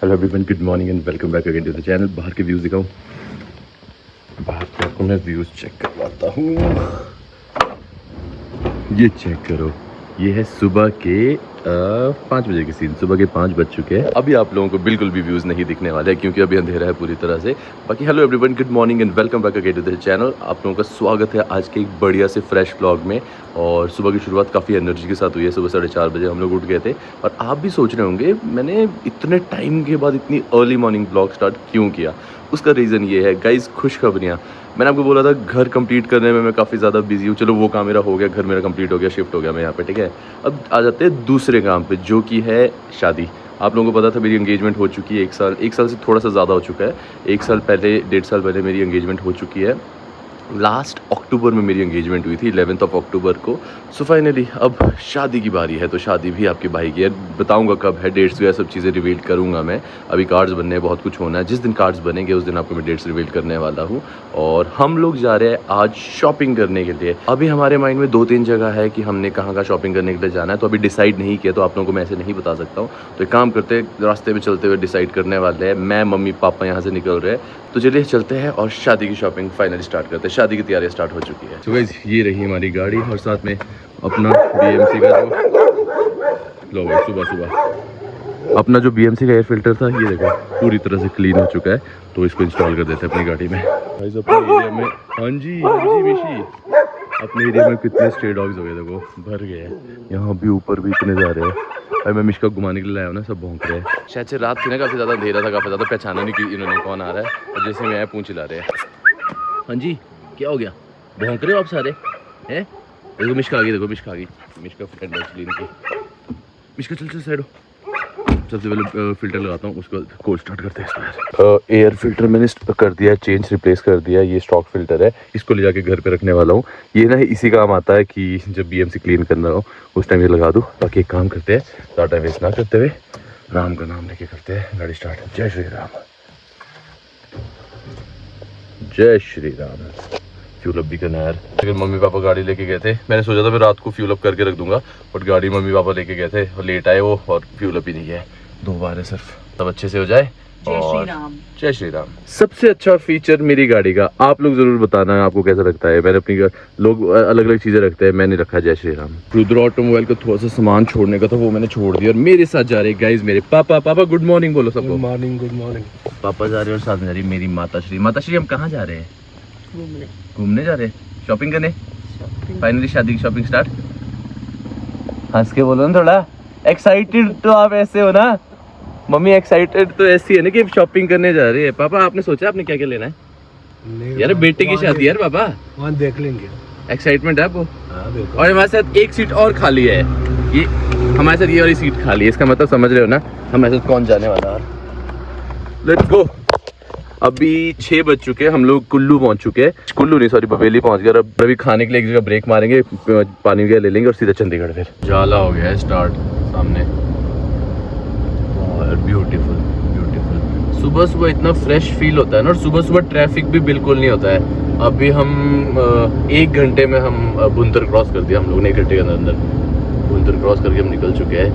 Hello everyone, good morning and welcome back again to the channel. बाहर के views दिखाऊं, बाहर के आपको मैं व्यूज़ चेक करवाता हूँ। ये चेक करो, ये है सुबह के 5 बजे की सीन। सुबह के 5 बज चुके हैं। अभी आप लोगों को बिल्कुल भी व्यूज़ नहीं दिखने वाले हैं क्योंकि अभी अंधेरा है पूरी तरह से। बाकी hello everyone, good morning and welcome back again to the channel. आप लोगों का स्वागत है आज के एक बढ़िया से फ्रेश व्लॉग में। और सुबह की शुरुआत काफ़ी एनर्जी के साथ हुई है। सुबह 4:30 बजे हम लोग उठ गए थे। और आप भी सोच रहे होंगे मैंने इतने टाइम के बाद इतनी अर्ली मॉर्निंग व्लॉग स्टार्ट क्यों किया। उसका रीज़न ये है गाइज़, खुशखबरियाँ। मैंने आपको बोला था घर कंप्लीट करने में मैं काफ़ी ज़्यादा बिजी हूँ। चलो वो काम मेरा हो गया, घर मेरा कंप्लीट हो गया, शिफ्ट हो गया मैं यहाँ पे, ठीक है। अब आ जाते हैं दूसरे काम पे, जो कि है शादी। आप लोगों को पता था मेरी एंगेजमेंट हो चुकी है। एक साल से थोड़ा सा ज़्यादा हो चुका है। 1 साल पहले, 1.5 साल पहले मेरी एंगेजमेंट हो चुकी है। लास्ट अक्टूबर में मेरी एंगेजमेंट हुई थी, 11 अक्टूबर को। सो फाइनली अब शादी की बारी है। तो शादी भी आपके भाई की है। बताऊंगा कब है, डेट्स वगैरह सब चीज़ें रिवील करूंगा मैं। अभी कार्ड्स बनने हैं, बहुत कुछ होना है। जिस दिन कार्ड्स बनेंगे उस दिन आपको मैं डेट्स रिवील करने वाला हूँ। और हम लोग जा रहे हैं आज शॉपिंग करने के लिए। अभी हमारे माइंड में 2-3 जगह है कि हमने कहाँ शॉपिंग करने के लिए जाना है। तो अभी डिसाइड नहीं किया, तो आप लोगों को मैं ऐसे नहीं बता सकता हूँ। तो एक काम करते हैं, रास्ते में चलते हुए डिसाइड करने वाले हैं। मैं, मम्मी, पापा यहाँ से निकल रहे हैं। तो चलिए चलते हैं और शादी की शॉपिंग फाइनली स्टार्ट करते हैं। शादी की तैयारी स्टार्ट हो चुकी है। तो गाइस ये रही हमारी गाड़ी और साथ में अपना BMC का जो, लो भाई सुबह अपना जो BMC का एयर फिल्टर था, ये देखो पूरी तरह से क्लीन हो चुका है। तो इसको इंस्टॉल कर देते हैं अपनी गाड़ी में। गाइस अपने एरिया में, हाँ जी मिशी, अपने एरिया में कितने स्ट्रे डॉग्स हो गए, देखो भर गए हैं। यहाँ भी ऊपर भी इतने जा रहे हैं। भाई मैं मिशका घुमाने के लिए लाया हूँ ना, सब भौंक रहे हैं। शायद से रात थी ना, काफ़ी ज़्यादा अंधेरा था, काफ़ी ज़्यादा पहचाना नहीं कि इन्होंने कौन आ रहा है। और जैसे मैं आया पूंछ ला रहे हैं। हाँ जी क्या हो गया, भौंक रहे हो आप सारे हैं? देखो मिशका आ गई, देखो मिशका आ गई। मिशका फ्रेंड है क्लीन की। मिशका चल साइड हो। सबसे पहले फिल्टर लगाता हूँ, उसको कोल्ड स्टार्ट करते हैं इसको। एयर फिल्टर मैंने कर दिया चेंज, रिप्लेस कर दिया। ये स्टॉक फिल्टर है, इसको ले जाके घर पे रखने वाला हूँ। ये ना इसी काम आता है कि जब BMC क्लीन करना हो उस टाइम ये लगा दूँ। बाकी एक काम करते हैं, ज़्यादा टाइम वेस्ट ना करते हुए राम का नाम लेके करते हैं गाड़ी स्टार्ट। जय श्री राम, जय श्री राम। फ्यूल अप भी करना है यार। लेकिन मम्मी पापा गाड़ी लेके गए थे। मैंने सोचा था मैं रात को फ्यूल अप करके रख दूंगा, बट गाड़ी मम्मी पापा लेके गए थे और लेट आए वो, और फ्यूल अप ही नहीं है। 2 बार है सिर्फ, तब अच्छे से हो जाए। और जय श्री राम। सबसे अच्छा फीचर मेरी गाड़ी का आप लोग जरूर बताना आपको कैसा लगता है। मैंने अपनी लोग अलग अलग चीजें रखते हैं, मैंने रखा जय श्री राम। रुद्र ऑटोमोबाइल का थोड़ा सा सामान छोड़ने का था, वो मैंने छोड़ दिया। और मेरे साथ जा रहे गाइज मेरे पापा। पापा गुड मॉर्निंग बोलो सबको। Good morning, good morning. पापा जा रहे हैं और साथ में जा रही मेरी माताश्री। माताश्री हम कहाँ जा रहे हैं? घूमने जा रहे हैं, शॉपिंग करने। फाइनली शादी की शॉपिंग स्टार्ट। हंस के बोलो ना थोड़ा, एक्साइटेड तो आप ऐसे हो ना। मम्मी एक्साइटेड तो ऐसी है ना कि शॉपिंग करने जा रही है। पापा आपने सोचा आपने क्या क्या लेना है? यार बेटे की शादी यार पापा, वहाँ देख लेंगे। एक्साइटमेंट है आपको? हाँ, और हमारे साथ एक सीट और खाली है। ये हमारे साथ ये वाली सीट खाली है, इसका मतलब समझ रहे हो ना हमारे साथ कौन जाने वाला है। Let's go. अभी 6 बज चुके हैं, हम लोग कुल्लू पहुंच चुके हैं। कुल्लू नहीं सॉरी, बवेली पहुंच गए। अब अभी खाने के लिए एक जगह ब्रेक मारेंगे, पानी वगैरह ले लेंगे और सीधा चंडीगढ़। फिर जाला हो गया है स्टार्ट सामने। Beautiful beautiful. सुबह सुबह इतना फ्रेश फील होता है ना, और सुबह सुबह ट्रैफिक भी बिल्कुल नहीं होता है। अभी हम 1 घंटे में हम बुंतर क्रॉस कर दिया हम लोग ने। 1 घंटे के अंदर बुंतर क्रॉस करके हम निकल चुके हैं।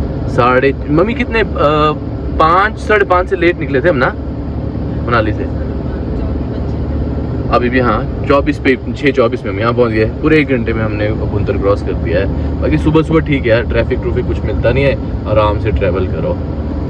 मम्मी कितने 5 साढ़े 5 से लेट निकले थे हम ना मनाली से। अभी भी हाँ 6:24 में हम यहाँ पहुँच गए। पूरे 1 घंटे में हमने बुंतर क्रॉस कर दिया है। बाकी सुबह सुबह ठीक है यार, ट्रैफिक ट्रूफिक कुछ मिलता नहीं है, आराम से ट्रैवल करो।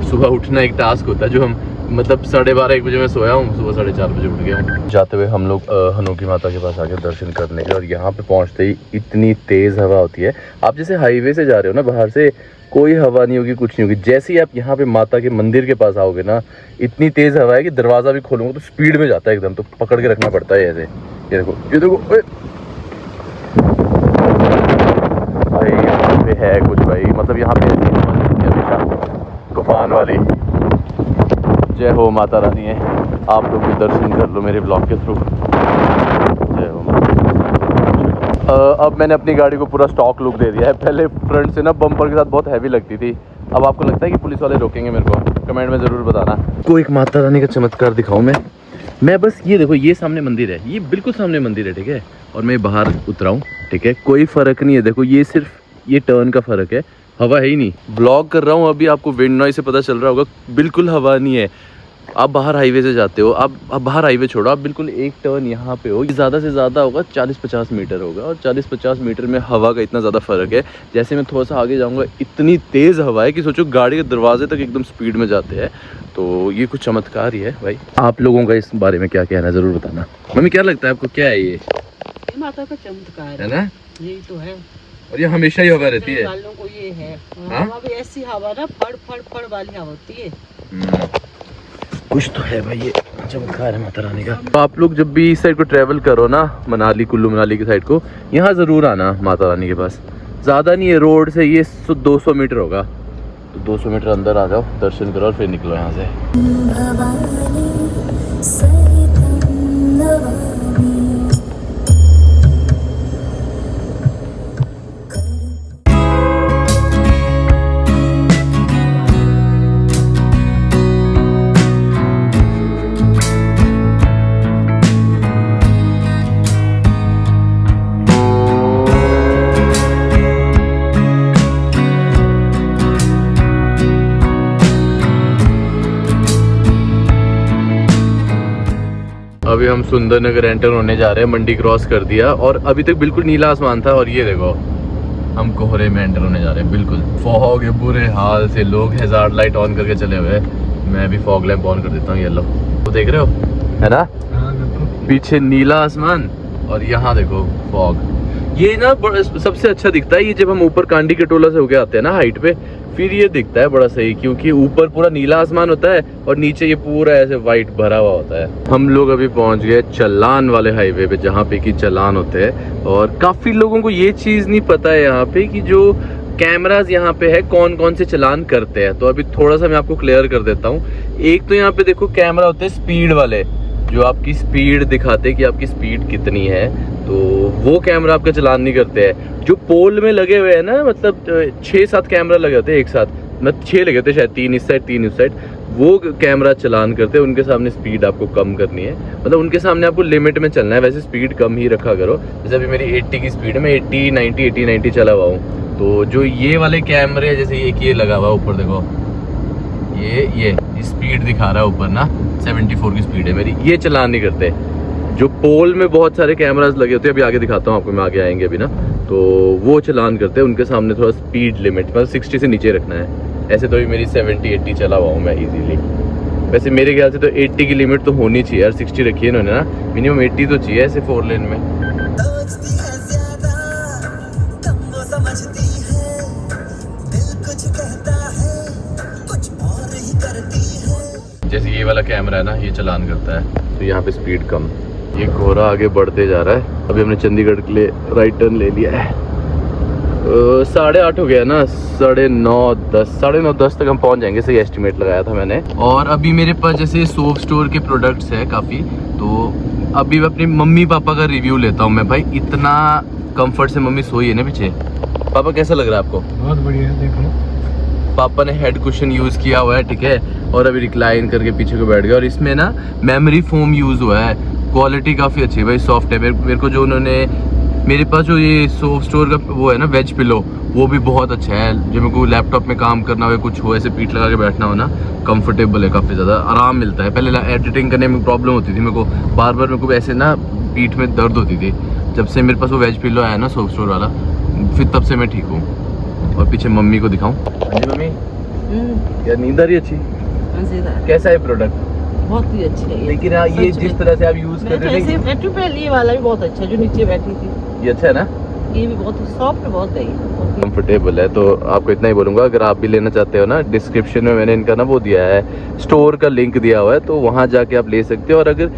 सुबह उठना एक टास्क होता है, जो हम मतलब 12:30-1 बजे मैं सोया हूँ, सुबह 4:30 बजे उठ गया हूँ। जाते हुए हम लोग हनुकी माता के पास आके दर्शन करने के, और यहाँ पे पहुँचते ही इतनी तेज़ हवा होती है। आप जैसे हाईवे से जा रहे हो ना, बाहर से कोई हवा नहीं होगी, कुछ नहीं होगी। जैसे ही आप यहाँ पे माता के मंदिर के पास आओगे ना, इतनी तेज़ हवा है कि दरवाज़ा भी खोलूंगा तो स्पीड में जाता है एकदम, तो पकड़ के रखना पड़ता है ऐसे। ये देखो ये देखो भाई, यहाँ पे है कुछ भाई, मतलब यहाँ पे हमेशा तूफान वाली। जय हो माता रानी है। आप लोग भी दर्शन कर लो मेरे ब्लॉग के थ्रू। जय हो माता। अब मैंने अपनी गाड़ी को पूरा स्टॉक लुक दे दिया है। पहले फ्रंट से ना बम्पर के साथ बहुत हैवी लगती थी। अब आपको लगता है कि पुलिस वाले रोकेंगे मेरे को? कमेंट में ज़रूर बताना। को एक माता रानी का चमत्कार दिखाऊं मैं बस ये देखो, ये सामने मंदिर है, ये बिल्कुल सामने मंदिर है, ठीक है। और मैं बाहर उतरा हूँ, ठीक है, कोई फ़र्क नहीं है। देखो ये सिर्फ ये टर्न का फ़र्क है। हवा है ही नहीं। ब्लॉग कर रहा हूँ अभी, आपको विंड नॉइज से पता चल रहा होगा, बिल्कुल हवा नहीं है। आप बाहर हाईवे से जाते हो, आप बाहर हाईवे छोड़ो, आप बिल्कुल एक टर्न यहाँ पे हो, ज़्यादा से ज़्यादा होगा 40-50 मीटर होगा, और 40-50 मीटर में हवा का इतना ज़्यादा फ़र्क है। जैसे मैं थोड़ा सा आगे जाऊँगा, इतनी तेज़ हवा है कि सोचो गाड़ी के दरवाजे तक एकदम स्पीड में जाते हैं। तो ये कुछ चमत्कार ही है भाई। आप लोगों का इस बारे में क्या कहना है, ज़रूर बताना। मम्मी क्या लगता है आपको, क्या है ये? माता का चमत्कार है ना, यही तो है। और ये हमेशा ही हवा रहती है वालों को ये है। हाँ? हवा भी ऐसी हवा ना, फड़ फड़ फड़ वाली हवा होती है। कुछ तो है भाई, ये चमत्कार है माता रानी का। तो आप लोग जब भी इस साइड को ट्रैवल करो ना, मनाली, कुल्लू मनाली की साइड को, यहाँ ज़रूर आना माता रानी के पास। ज़्यादा नहीं है, रोड से ये 200 मीटर होगा, तो 200 मीटर अंदर आ जाओ, दर्शन करो और फिर निकलो यहाँ से। अभी हम सुंदरनगर एंटर होने जा रहे हैं, मंडी क्रॉस कर दिया, और अभी तक बिल्कुल नीला आसमान था, और ये देखो हम कोहरे में एंटर होने जा रहे हैं। बिल्कुल फॉग है, बुरे हाल से, लोग हैजार्ड लाइट ऑन करके चले हुए हैं। मैं भी फॉग लैंप ऑन कर देता हूँ। ये लो, तो देख रहे हो, है ना, पीछे नीला आसमान और यहाँ देखो फॉग। ये ना सबसे अच्छा दिखता है ये जब हम ऊपर कांडी के टोला से होके आते हैं ना हाइट पे, फिर ये दिखता है बड़ा सही, क्योंकि ऊपर पूरा नीला आसमान होता है और नीचे ये पूरा ऐसे वाइट भरा हुआ होता है। हम लोग अभी पहुंच गए चलान वाले हाईवे पे, जहाँ पे कि चलान होते हैं, और काफी लोगों को ये चीज नहीं पता है यहाँ पे कि जो कैमराज यहाँ पे है कौन कौन से चलान करते हैं। तो अभी थोड़ा सा मैं आपको क्लियर कर देता हूँ। एक तो यहाँ पे देखो कैमरा होते हैं स्पीड वाले, जो आपकी स्पीड दिखाते हैं कि आपकी स्पीड कितनी है, तो वो कैमरा आपका चलान नहीं करते हैं। जो पोल में लगे हुए हैं ना, मतलब 6-7 कैमरा लगे होते हैं एक साथ, मतलब 6 लगे होते हैं शायद, 3 इस साइड 3 उस साइड, वो कैमरा चलान करते हैं। उनके सामने स्पीड आपको कम करनी है, मतलब उनके सामने आपको लिमिट में चलना है। वैसे स्पीड कम ही रखा करो, जैसे अभी मेरी 80 की स्पीड है, मैं 80-90 चला हुआ हूँ। तो जो ये वाले कैमरे, जैसे एक ये लगा हुआ ऊपर देखो, ये स्पीड दिखा रहा है ऊपर ना, 74 की स्पीड है मेरी, ये चलान नहीं करते। जो पोल में बहुत सारे कैमरास लगे होते हैं, अभी आगे दिखाता हूँ आपको, मैं आगे आएंगे अभी ना, तो वो चलान करते हैं। उनके सामने थोड़ा स्पीड लिमिट मतलब 60 से नीचे रखना है। ऐसे तो अभी मेरी 70-80 चला हुआ हूँ मैं इजीली। वैसे मेरे ख्याल से तो 80 की लिमिट तो होनी चाहिए यार, 60 रखी है इन्होंने ना, मिनिमम 80 तो चाहिए ऐसे 4 लेन में। जैसे ये वाला कैमरा है ना, ये चलान करता है, तो यहाँ पे स्पीड कम। ये कोहरा आगे बढ़ते जा रहा है। अभी हमने चंडीगढ़ के लिए राइट टर्न ले लिया है। 8:30 हो गया ना, 9:30 तक हम पहुंच जाएंगे, सही एस्टिमेट लगाया था मैंने। और अभी मेरे पास जैसे सोप स्टोर के प्रोडक्ट्स है काफ़ी, तो अभी मैं अपनी मम्मी पापा का रिव्यू लेता हूँ मैं। भाई इतना कंफर्ट से मम्मी सोई है ना पीछे। पापा कैसा लग रहा है आपको? बहुत बढ़िया है, देख लो। पापा ने हेड कुशन यूज़ किया हुआ है, ठीक है, और अभी रिक्लाइन करके पीछे को बैठ गया, और इसमें ना मेमोरी फोम यूज़ हुआ है। क्वालिटी काफ़ी अच्छी है भाई, सॉफ्ट है। मेरे को जो उन्होंने, मेरे पास जो ये सोप स्टोर का वो है ना वेज पिलो, वो भी बहुत अच्छा है। जब मेरे को लैपटॉप में काम करना हो, कुछ हो ऐसे पीठ लगा के बैठना हो ना, कंफर्टेबल है, काफ़ी ज़्यादा आराम मिलता है। पहले एडिटिंग करने में प्रॉब्लम होती थी मेरे को, बार बार मेरे को ऐसे ना पीठ में दर्द होती थी। जब से मेरे पास वो वेज पिलो आया ना सोप स्टोर वाला, फिर तब से मैं ठीक हूँ। और पीछे मम्मी को दिखाऊँ। हाँ जी मम्मी, क्या नींद आ रही अच्छी? कैसा है प्रोडक्ट? बहुत ही अच्छी है ये। लेकिन ये जिस तरह से आप यूज कर रहे हैं, ये वाला भी बहुत अच्छा है, जो नीचे बैठी थी, ये अच्छा है ना, ये भी बहुत सॉफ्ट, बहुत है, कंफर्टेबल है। तो आपको इतना ही बोलूंगा, अगर आप भी लेना चाहते हो ना, डिस्क्रिप्शन में मैंने इनका ना वो दिया है, स्टोर का लिंक दिया हुआ है, तो वहाँ जाके आप ले सकते हो। और अगर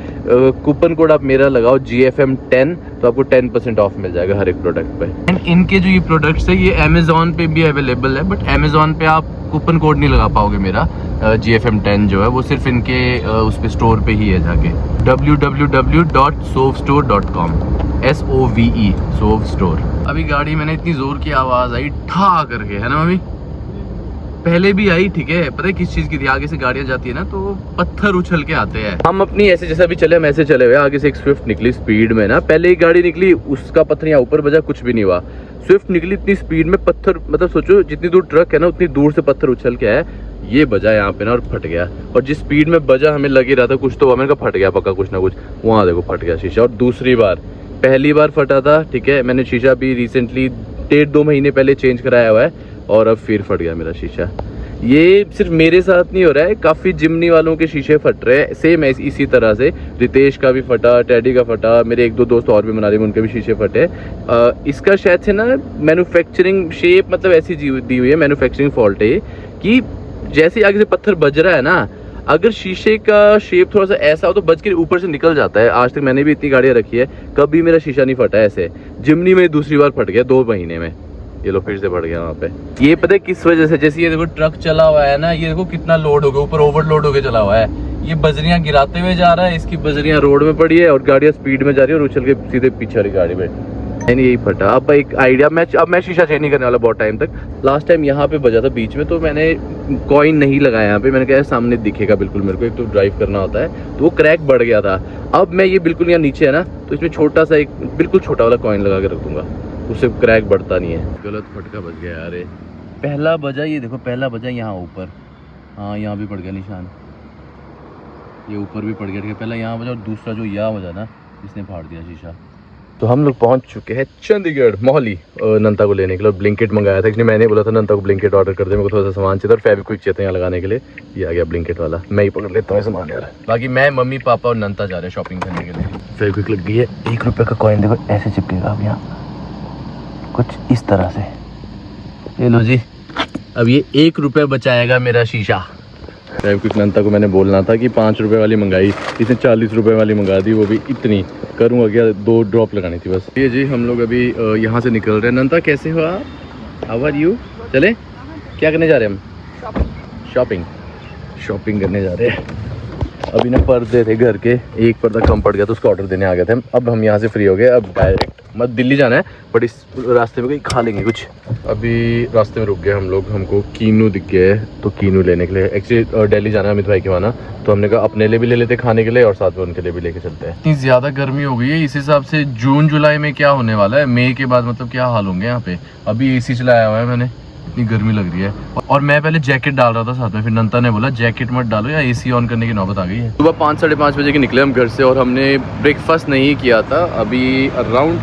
कूपन कोड आप मेरा लगाओ GFM10, तो आपको 10% ऑफ मिल जाएगा हर एक प्रोडक्ट पे। एंड इनके जो ये प्रोडक्ट्स है, ये अमेजोन पे भी अवेलेबल है, बट अमेजोन पे आप कूपन कोड नहीं लगा पाओगे मेरा। GFM10 जो है वो सिर्फ इनके उस पे स्टोर पे ही है, जाके www.sovestore.com, SOVE सोव स्टोर। अभी गाड़ी मैंने इतनी जोर की आवाज आई ठा करके, है ना मम्मी? पहले भी आई, ठीक है, पता है किस चीज की थी? आगे से गाड़ियां जाती है ना, तो पत्थर उछल के आते हैं। हम अपनी ऐसे जैसा भी चले, हम ऐसे चले हुए, आगे से एक स्विफ्ट निकली स्पीड में ना, पहले एक गाड़ी निकली, उसका पत्थर यहाँ ऊपर बजा, कुछ भी नहीं हुआ। स्विफ्ट निकली इतनी स्पीड में, पत्थर मतलब सोचो जितनी दूर ट्रक है ना उतनी दूर से पत्थर उछल के आया, ये बजा यहाँ पे ना और फट गया। और जिस स्पीड में बजा हमें लग ही रहा था कुछ तो मैंने कहा फट गया पक्का कुछ ना कुछ, वहाँ देखो फट गया शीशा। और दूसरी बार, पहली बार फटा था ठीक है, मैंने शीशा भी रिसेंटली 1.5-2 महीने पहले चेंज कराया हुआ है, और अब फिर फट गया मेरा शीशा। ये सिर्फ मेरे साथ नहीं हो रहा है, काफ़ी जिमनी वालों के शीशे फट रहे हैं सेम इसी तरह से। रितेश का भी फटा, टैडी का फटा, मेरे 1-2 दोस्त और भी मनाली में उनके भी शीशे फटे। इसका शायद से ना मैन्युफैक्चरिंग शेप मतलब ऐसी दी हुई है, मैन्युफैक्चरिंग फॉल्ट है कि जैसे आगे से पत्थर बज रहा है ना, अगर शीशे का शेप थोड़ा सा ऐसा हो तो बज के ऊपर से निकल जाता है। आज तक मैंने भी इतनी गाड़ियाँ रखी है, कभी मेरा शीशा नहीं फटा ऐसे। जिमनी में दूसरी बार फट गया 2 महीने में, ये लो फिर से बढ़ गया वहाँ पे। ये पता है किस वजह से, जैसे ये देखो ट्रक चला हुआ है ना, ये देखो कितना लोड हो गया, ऊपर ओवरलोड होके चला हुआ है, ये बजरियां गिराते हुए जा रहा है, इसकी बजरियां रोड में पड़ी है और गाड़ियां स्पीड में जा रही है और उछल के सीधे पीछे वाली गाड़ी में यही फटा। अब एक आइडिया, अब मैं शीशा चेंज नहीं करने वाला बहुत टाइम तक। लास्ट टाइम यहाँ पे बजा था बीच में, तो मैंने कॉइन नहीं लगाया यहाँ पे, मैंने कहा सामने दिखेगा बिल्कुल मेरे को, एक तो ड्राइव करना होता है, तो वो क्रैक बढ़ गया था। अब मैं ये बिल्कुल यहाँ नीचे है ना, तो इसमें छोटा सा एक बिल्कुल छोटा वाला कॉइन लगा के रख दूंगा, उससे क्रैक बढ़ता नहीं है। गलत फटका बज गया यार, पहला बजा, ये देखो पहला बजा यहाँ ऊपर, हाँ यहाँ भी पड़ गया निशान, ये ऊपर भी पड़ गया ठीक है। पहला यहाँ बजा और दूसरा जो यहाँ बजा ना, इसने फाड़ दिया शीशा। तो हम लोग पहुँच चुके हैं चंडीगढ़ मोहाली नंता को लेने के लिए। ब्लिंकेट मंगाया था, इसलिए मैंने बोला था नंता को ब्लिंकेट ऑर्डर कर दे, मेरे को थोड़ा सा सामान चाहिए था और फेविक्विक चाहिए था यहाँ लगाने के लिए। ये आ गया ब्लिंकेट वाला, मैं ही पकड़ लेता हूँ सामान यार। बाकी मैं, मम्मी, पापा और नंता जा रहे हैं शॉपिंग करने के लिए। फेविक्विक लग गई है, 1 रुपये का कॉइन देखो ऐसे चिपकेगा अब यहाँ कुछ इस तरह से, ये लो जी। अब ये 1 रुपये बचाएगा मेरा शीशा। फेविक्विक नंता को मैंने बोलना था कि 5 रुपये वाली मंगाई, इसने 40 रुपये वाली मंगा दी, वो भी इतनी करूँगा क्या, 2 ड्रॉप लगानी थी बस। ये जी हम लोग अभी यहाँ से निकल रहे हैं। नंता कैसे हो आप, हाउ आर यू? चले क्या करने जा रहे हैं हम? शॉपिंग करने जा रहे हैं। अभी ना पर्दे थे घर के, एक पर्दा कम पड़ गया तो उसका ऑर्डर देने आ गए थे हम। अब हम यहाँ से फ्री हो गए, अब डायरेक्ट मत दिल्ली जाना है, बट इस रास्ते में कहीं खा लेंगे कुछ। अभी रास्ते में रुक गए हम लोग, हमको कीनू दिख गया है तो कीनू लेने के लिए। एक्चुअली दिल्ली जाना है अमित भाई के वहाँ, तो हमने कहा अपने लिए भी ले लेते खाने के लिए और साथ में उनके लिए भी लेके चलते हैं। इतनी ज़्यादा गर्मी हो गई है, इस हिसाब से जून जुलाई में क्या होने वाला है, मई के बाद मतलब क्या हाल होंगे यहाँ पे। अभी AC चलाया हुआ है मैंने, इतनी गर्मी लग रही है। और मैं पहले जैकेट डाल रहा था साथ में, फिर नंता ने बोला जैकेट मत डालो या AC ऑन करने की नौबत आ गई है। सुबह 5-5:30 बजे के निकले हम घर से और हमने ब्रेकफास्ट नहीं किया था। अभी अराउंड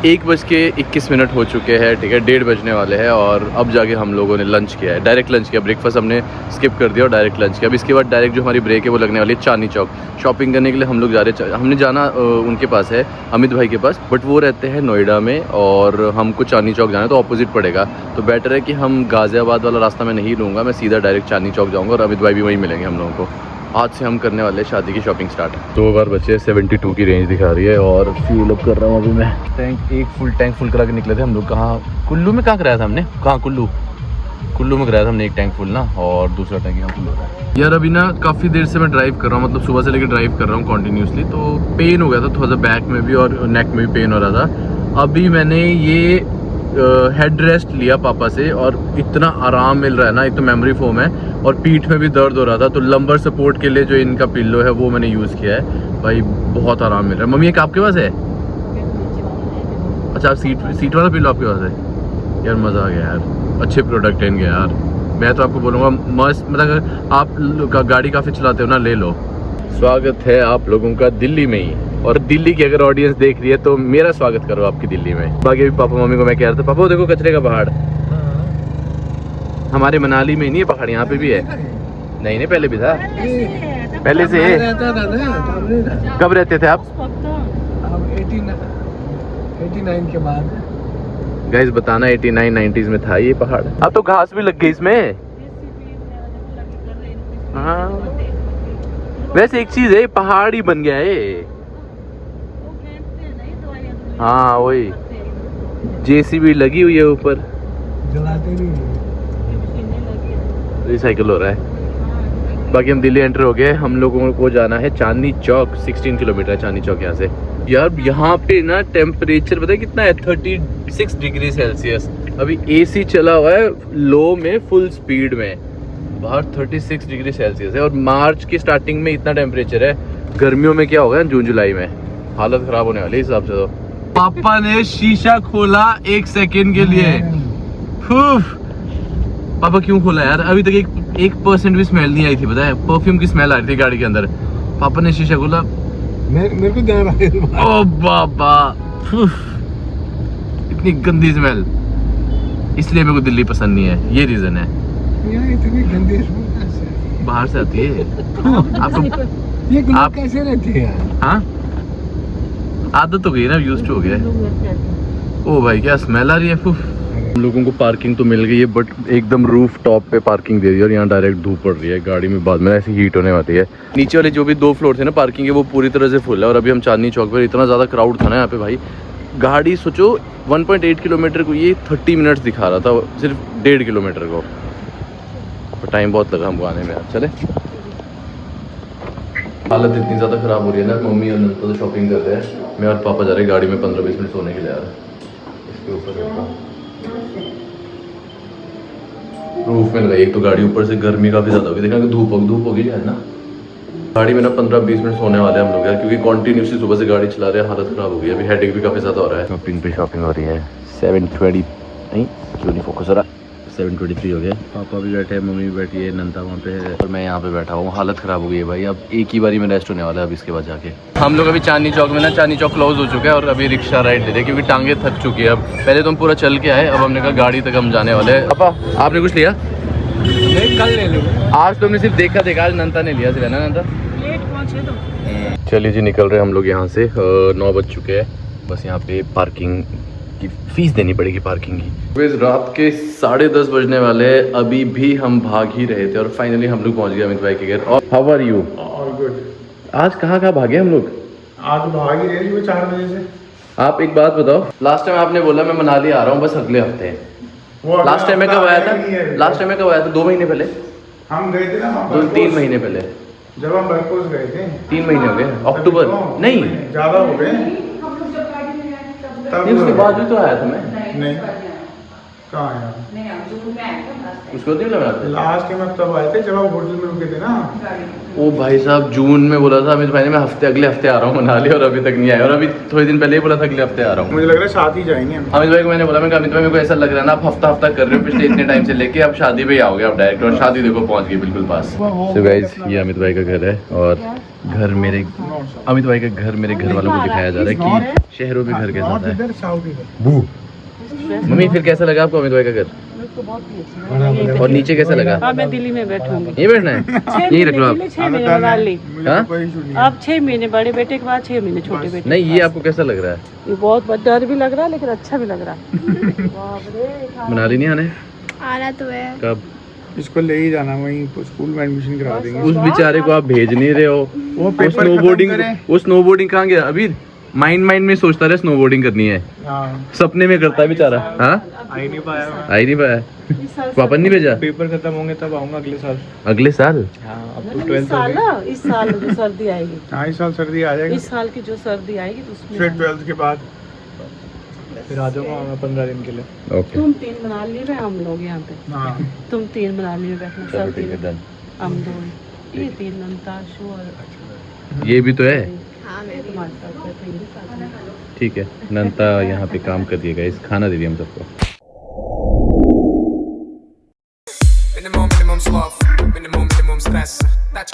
1:21 हो चुके हैं ठीक है, 1:30 बजने वाले हैं और अब जाके हम लोगों ने लंच किया है, डायरेक्ट लंच किया। ब्रेकफास्ट हमने स्किप कर दिया और डायरेक्ट लंच किया। अब इसके बाद डायरेक्ट जो हमारी ब्रेक है वो लगने वाली है चांदनी चौक। शॉपिंग करने के लिए हम लोग जा रहे हैं, हमने जाना उनके पास है, अमित भाई के पास, बट वो रहते हैं नोएडा में और हमको चांदनी चौक जाना है तो ऑपोजिट पड़ेगा। तो बेटर है कि हम गाज़ियाबाद वाला रास्ता मैं नहीं लूँगा, मैं सीधा डायरेक्ट चांदनी चौक जाऊँगा और अमित भाई भी वहीं मिलेंगे हम लोगों को। आज से हम करने वाले शादी की शॉपिंग स्टार्ट। 2 बार बचे, 72 की रेंज दिखा रही है और फ्यूल अप कर रहा हूँ अभी मैं। एक फुल टैंक फुल करा के निकले थे हम लोग। कहाँ, कुल्लू में कहाँ कराया था हमने, कहाँ कुल्लू में कराया था हमने एक टैंक फुल ना, और दूसरा टैंक यहाँ फुल हो रहा है यार। अभी ना काफ़ी देर से मैं ड्राइव कर रहा हूँ, मतलब सुबह से लेकर ड्राइव कर रहा हूँ कॉन्टीन्यूसली, तो पेन हो गया था थोड़ा सा, बैक में भी और नेक में भी पेन हो रहा था। अभी मैंने ये हेड रेस्ट लिया पापा से और इतना आराम मिल रहा है ना, एक तो मेमोरी फोम है और पीठ में भी दर्द हो रहा था, तो लंबर सपोर्ट के लिए जो इनका पिल्लो है वो मैंने यूज़ किया है भाई, बहुत आराम मिल रहा है। मम्मी एक आपके पास है? अच्छा सीट वाला पिल्लो आपके पास है यार, मज़ा आ गया यार, अच्छे प्रोडक्ट है इनके यार। मैं तो आपको बोलूँगा मस्त, मतलब आप गाड़ी काफ़ी चलाते हो ना, ले लो। स्वागत है आप लोगों का दिल्ली में ही, और दिल्ली की अगर ऑडियंस देख रही है तो मेरा स्वागत करो आपकी दिल्ली में। बाकी अभी पापा मम्मी को मैं कह रहा था, पापा देखो कचरे का पहाड़, हमारे मनाली में नहीं है पहाड़, यहाँ पे भी है। नहीं पहले भी था, पहले से रहता था ना। कब रहते थे आप? 89 के बाद। गाइस बताना 89-90s में था ये पहाड़। अब तो घास भी लग गई इसमें। हाँ वैसे एक चीज है, पहाड़ ही बन गया है। हाँ वही, JCB लगी हुई है ऊपर, जलाते नहीं, रिसाइकिल हो रहा है। बाकी हम दिल्ली एंटर हो गए, हम लोगों को जाना है चांदनी चौक। 16 किलोमीटर है चांदनी चौक यहाँ से। यार यहाँ पे ना टेम्परेचर पता है कितना है, 36 डिग्री सेल्सियस। अभी AC चला हुआ है लो में, फुल स्पीड में, बाहर 36 डिग्री सेल्सियस है। और मार्च की स्टार्टिंग में इतना टेम्परेचर है, गर्मियों में क्या होगा जून जुलाई में हालत ख़राब होने वाली है हिसाब से। तो पापा ने शीशा खोला 1 सेकंड के लिए। उफ। पापा क्यों खोला यार? अभी तक 1% भी स्मेल नहीं आई थी, पता है? परफ्यूम की स्मेल आ रही थी गाड़ी के अंदर। पापा ने शीशा खोला, मेरे को ध्यान रहा। ओ बाबा, इतनी गंदी स्मेल। इसलिए मेरे को दिल्ली पसंद नहीं है, ये रीजन है। यहाँ इतनी गंदी स्मेल कहाँ से आई? बाहर से आती है। आपको ये लोग आप- कैसे रहते हैं यार? हाँ, आदत हो गई ना, यूज्ड हो गया। ओ भाई क्या स्मेल आ रही है। हम लोगों को पार्किंग तो मिल गई है, बट एकदम रूफ टॉप पे पार्किंग दे दी है और यहाँ डायरेक्ट धूप पड़ रही है गाड़ी में, बाद में ऐसी हीट होने वाली है। नीचे वाले जो भी 2 फ्लोर थे ना पार्किंग के, वो पूरी तरह से फुल है। और अभी हम चांदनी चौक पर, इतना ज़्यादा क्राउड था ना यहाँ पे भाई। गाड़ी सोचो 1.8 किलोमीटर को ये 30 मिनट्स दिखा रहा था, सिर्फ 1.5 किलोमीटर को। टाइम बहुत लगा हमको आने में यार। चले, हालत इतनी ज़्यादा ख़राब हो रही है ना, मम्मी और नंदा तो शॉपिंग कर रहे हैं, मैं और पापा जा रहे हैं गाड़ी में 15-20 मिनट सोने के लिए यार। इसके ऊपर रूफ में लगाई, एक तो गाड़ी ऊपर से गर्मी काफ़ी ज़्यादा होगी, देखना कि धूप होगी है ना। गाड़ी में ना 15-20 मिनट सोने वाले हैं हम लोग यार, क्योंकि कॉन्टीन्यूसली सुबह से गाड़ी चला रहे हैं, हालत ख़राब हो गई है। अभी हेडेक भी काफ़ी ज़्यादा हो रहा है। शॉपिंग पे शॉपिंग हो रही है। 7:20 नहीं, क्यों नहीं फोकस हो रहा, 7:23 हो गया। पापा भी बैठे हैं, मम्मी भी बैठी है, नंदा वहाँ पे है और मैं यहाँ पे बैठा हूँ। हालत ख़राब हो गई है भाई। अब एक ही बारी में रेस्ट होने वाला है अब इसके बाद जाके। हम लोग अभी चांदनी चौक में ना, चांदनी चौक क्लोज हो चुका है और अभी रिक्शा राइड ले रहे हैं, क्योंकि टांगे थक चुकी है। अब पहले तो हम पूरा चल के आए, अब हमने कहा गाड़ी तक हम जाने वाले हैं। पापा आपने कुछ लिया? नहीं, कल ले लूँगा। आज तो हमने सिर्फ देखा, आज नंदा ने लिया, सिर्फ है ना नंदा? लेट पहुंचे तो। चलिए जी, निकल रहे हैं हम लोग यहाँ से। 9 बज चुके हैं। बस यहाँ पे पार्किंग की फीस देनी पड़ेगी पार्किंग की। रात के 10:30 बजने वाले, अभी भी हम भाग ही रहे थे और फाइनली हम लोग पहुँच गए अमित भाई के घर। और how are you? All good. आज कहाँ भागे हम लोग? आज भाग ही रहे थे 4 बजे से। आप एक बात बताओ, लास्ट टाइम आपने बोला मैं मनाली आ रहा हूँ बस अगले हफ्ते। लास्ट टाइम में कब आया था? 2 महीने पहले? हम गए थे ना 2-3 महीने पहले। जब हम बरकोस गए थे 3 महीने हो गए, अक्टूबर नहीं, ज्यादा हो गए। नहीं उसके बाद भी तो आया था मैं। नहीं, कहाँ आया? उसको दिन लगा था। लास्ट में तब आए थे जब आप होटल में रुके थे ना। ओ भाई साहब, जून में बोला था अमित भाई ने मैं अगले हफ्ते आ रहा हूँ मनाली, और अभी तक नहीं आया। और अभी थोड़े दिन पहले ही बोला था अगले हफ्ते आ रहा हूँ। मुझे लग रहा है साथ ही जाएंगे हम। अमित भाई को मैंने बोला, मैं अमित भाई मेरे को ऐसा लग रहा है ना आप हफ्ता कर रहे हो पिछले इतने टाइम से लेके, अब शादी पे ही आओगे आप डायरेक्ट। और शादी देखो पहुंच गई बिल्कुल पास। तो गाइस ये अमित भाई का घर है, और घर मेरे अमित भाई का घर मेरे घर वालों को दिखाया जा रहा है कि शहरों में घर कैसा है। इधर साउथ इधर। मम्मी फिर कैसा लगा आपको अमित भाई का घर? तो बहुत ही अच्छा। और नीचे कैसा लगा? अब मैं दिल्ली में बैठूंगी। यहीं बैठना है? यहीं रख लो आप। 6 महीने मनाली। हाँ? कोई इशू नहीं। अब 6 महीने बड़े बेटे के बाद, 6 महीने छोटे बेटे। नहीं, ये आपको कैसा लग रहा है? ये बहुत डर भी लग रहा है लेकिन अच्छा भी लग रहा है। बाप रे। मनाली नहीं आने? आना तो है। कब? इसको ले ही जाना, वहीं स्कूल में एडमिशन करा देंगे। उस बेचारे को आप भेज नहीं रहे हो। वो पेपर वो स्नोबोर्डिंग कहाँ गया? अभी माइंड में सोचता रहे स्नोबोर्डिंग करनी है, सपने में करता है बेचारा। हाँ, आ ही नहीं पाया। पापा नहीं भेजा? पेपर खत्म होंगे तब आऊंगा अगले साल। अगले साल? हाँ, अब तो इस 12th साल ना, इस साल जो सर्दी आएगी, हाँ इस साल सर्दी आ जाएगी। इस साल की जो सर्दी आएगी तो फिर उसमें 12th के बाद फिर आ जाऊंगा मैं 15 दिन के लिए। ओके, तुम 3 मनाली में, हम लोग यहाँ पे। हाँ तुम 3 मनाली में बैठना, चलो सर्दी ठीक है, में डन। हम 2। ये 3 नंताशु और ये भी तो है। हाँ मैं भी। तुम्हारे साथ बैठेंगे साथ में। ठीक है, नंता यहाँ पे काम कर दिएगा, इस खाना दे दिया हम सबको। Minimum sloth, minimum stress. That's